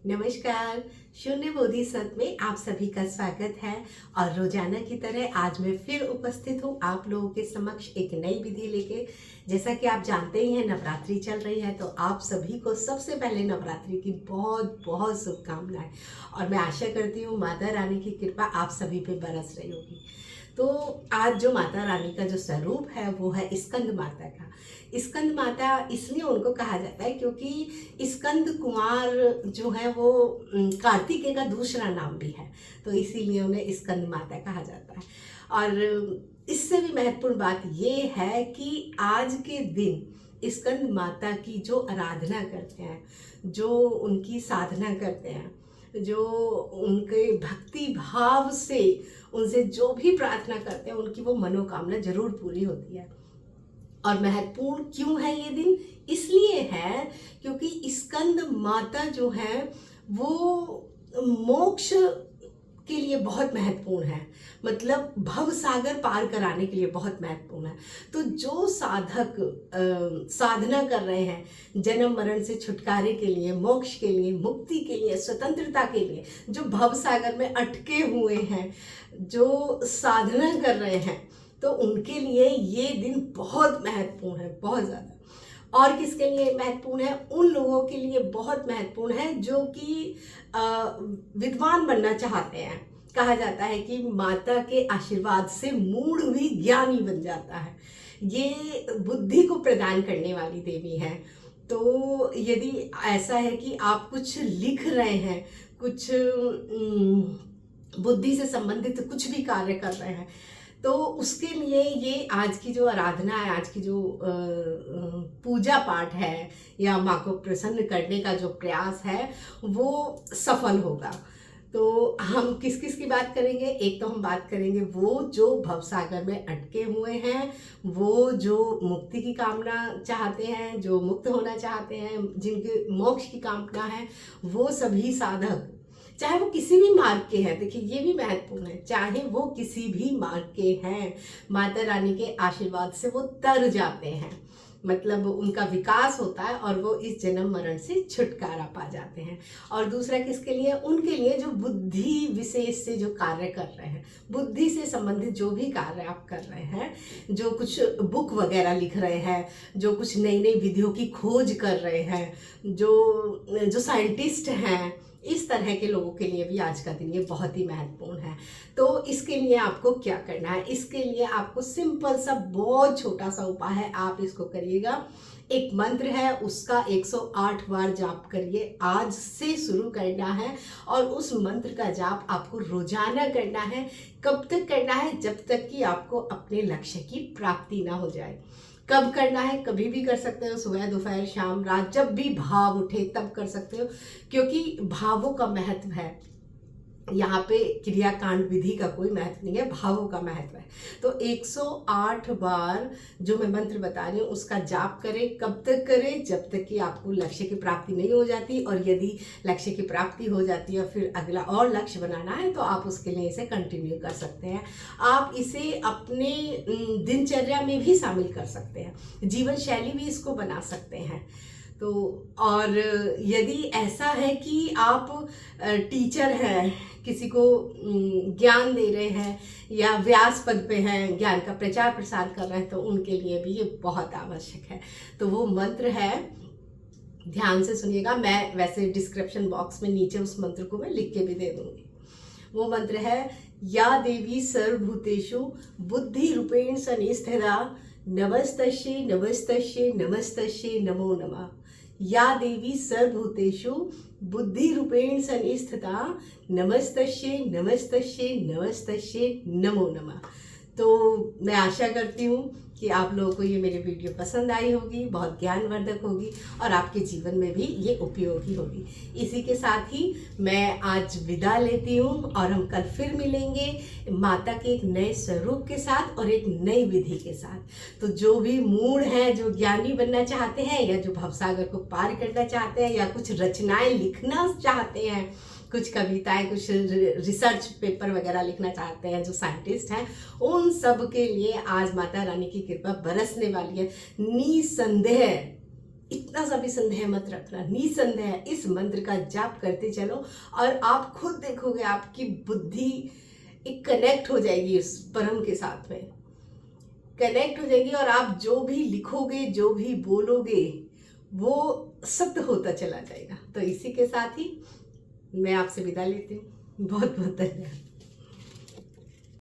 नमस्कार। शून्य बोधिसत्व में आप सभी का स्वागत है। और रोजाना की तरह आज मैं फिर उपस्थित हूँ आप लोगों के समक्ष एक नई विधि लेके। जैसा कि आप जानते ही हैं, नवरात्रि चल रही है, तो आप सभी को सबसे पहले नवरात्रि की बहुत बहुत शुभकामनाएं। और मैं आशा करती हूँ माता रानी की कृपा आप सभी पे बरस रही होगी। तो आज जो माता रानी का जो स्वरूप है वो है स्कंद माता का। स्कंद माता इसलिए उनको कहा जाता है क्योंकि स्कंद कुमार जो है वो कार्तिकेय का दूसरा नाम भी है, तो इसीलिए उन्हें स्कंद माता कहा जाता है। और इससे भी महत्वपूर्ण बात ये है कि आज के दिन स्कंद माता की जो आराधना करते हैं, जो उनकी साधना करते हैं, जो उनके भक्ति भाव से उनसे जो भी प्रार्थना करते हैं, उनकी वो मनोकामना जरूर पूरी होती है। और महत्वपूर्ण क्यों है ये दिन? इसलिए है क्योंकि स्कंद माता जो है वो मोक्ष के लिए बहुत महत्वपूर्ण है, मतलब भव सागर पार कराने के लिए बहुत महत्वपूर्ण है। तो जो साधक साधना कर रहे हैं जन्म मरण से छुटकारे के लिए, मोक्ष के लिए, मुक्ति के लिए, स्वतंत्रता के लिए, जो भव सागर में अटके हुए हैं, जो साधना कर रहे हैं, तो उनके लिए ये दिन बहुत महत्वपूर्ण है, बहुत ज़्यादा। और किसके लिए महत्वपूर्ण है? उन लोगों के लिए बहुत महत्वपूर्ण है जो कि विद्वान बनना चाहते हैं। कहा जाता है कि माता के आशीर्वाद से मूढ़ भी ज्ञानी बन जाता है। ये बुद्धि को प्रदान करने वाली देवी है। तो यदि ऐसा है कि आप कुछ लिख रहे हैं, कुछ बुद्धि से संबंधित कुछ भी कार्य कर रहे हैं, तो उसके लिए ये आज की जो आराधना है, आज की जो पूजा पाठ है या माँ को प्रसन्न करने का जो प्रयास है वो सफल होगा। तो हम किस किस की बात करेंगे? एक तो हम बात करेंगे वो जो भवसागर में अटके हुए हैं, वो जो मुक्ति की कामना चाहते हैं, जो मुक्त होना चाहते हैं, जिनके मोक्ष की कामना है, वो सभी साधक, चाहे वो किसी भी मार्ग के हैं। देखिए ये भी महत्वपूर्ण है, चाहे वो किसी भी मार्ग के हैं, माता रानी के आशीर्वाद से वो तर जाते हैं, मतलब उनका विकास होता है और वो इस जन्म मरण से छुटकारा पा जाते हैं। और दूसरा किसके लिए? उनके लिए जो बुद्धि विशेष से जो कार्य कर रहे हैं, बुद्धि से संबंधित जो भी कार्य आप कर रहे हैं, जो कुछ बुक वगैरह लिख रहे हैं, जो कुछ नई नई विधियों की खोज कर रहे हैं, जो साइंटिस्ट हैं, इस तरह के लोगों के लिए भी आज का दिन ये बहुत ही महत्वपूर्ण है। तो इसके लिए आपको क्या करना है? इसके लिए आपको सिंपल सा बहुत छोटा सा उपाय है, आप इसको करिएगा। एक मंत्र है, उसका 108 बार जाप करिए। आज से शुरू करना है और उस मंत्र का जाप आपको रोजाना करना है। कब तक करना है? जब तक कि आपको अपने लक्ष्य की प्राप्ति ना हो जाए। कब करना है? कभी भी कर सकते हो, सुबह, दोपहर, शाम, रात, जब भी भाव उठे तब कर सकते हो, क्योंकि भावों का महत्व है। यहाँ पे क्रियाकांड विधि का कोई महत्व नहीं है, भावों का महत्व है। तो 108 बार जो मैं मंत्र बता रही हूँ उसका जाप करें। कब तक करें? जब तक कि आपको लक्ष्य की प्राप्ति नहीं हो जाती। और यदि लक्ष्य की प्राप्ति हो जाती है, फिर अगला और लक्ष्य बनाना है, तो आप उसके लिए इसे कंटिन्यू कर सकते हैं। आप इसे अपने दिनचर्या में भी शामिल कर सकते हैं, जीवन शैली भी इसको बना सकते हैं। तो और यदि ऐसा है कि आप टीचर हैं, किसी को ज्ञान दे रहे हैं या व्यास पद पे हैं, ज्ञान का प्रचार प्रसार कर रहे हैं, तो उनके लिए भी ये बहुत आवश्यक है। तो वो मंत्र है, ध्यान से सुनिएगा। मैं वैसे डिस्क्रिप्शन बॉक्स में नीचे उस मंत्र को मैं लिख के भी दे दूंगी। वो मंत्र है, या देवी सर्वभूतेषु बुद्धि रूपेण संस्थिता नमस्तस्यै नमस्तस्यै नमस्तस्यै नमो नमः। या देवी सर्वभूतेषु बुद्धि रूपेण संस्थिता नमस्तस्यै नमस्तस्यै नमस्तस्यै नमो नमः। तो मैं आशा करती हूँ कि आप लोगों को ये मेरी वीडियो पसंद आई होगी, बहुत ज्ञानवर्धक होगी और आपके जीवन में भी ये उपयोगी होगी। इसी के साथ ही मैं आज विदा लेती हूँ और हम कल फिर मिलेंगे माता के एक नए स्वरूप के साथ और एक नई विधि के साथ। तो जो भी मूढ़ हैं, जो ज्ञानी बनना चाहते हैं या जो भवसागर को पार करना चाहते हैं या कुछ रचनाएं लिखना चाहते हैं, कुछ कविताएं, कुछ रिसर्च पेपर वगैरह लिखना चाहते हैं, जो साइंटिस्ट हैं, उन सब के लिए आज माता रानी की कृपा बरसने वाली है। निसंदेह इतना सा भी संदेह मत रखना, निसंदेह इस मंत्र का जाप करते चलो और आप खुद देखोगे आपकी बुद्धि एक कनेक्ट हो जाएगी उस परम के साथ में, कनेक्ट हो जाएगी और आप जो भी लिखोगे जो भी बोलोगे वो सत्य होता चला जाएगा। तो इसी के साथ ही मैं आपसे विदा लेती हूँ। बहुत बहुत धन्यवाद।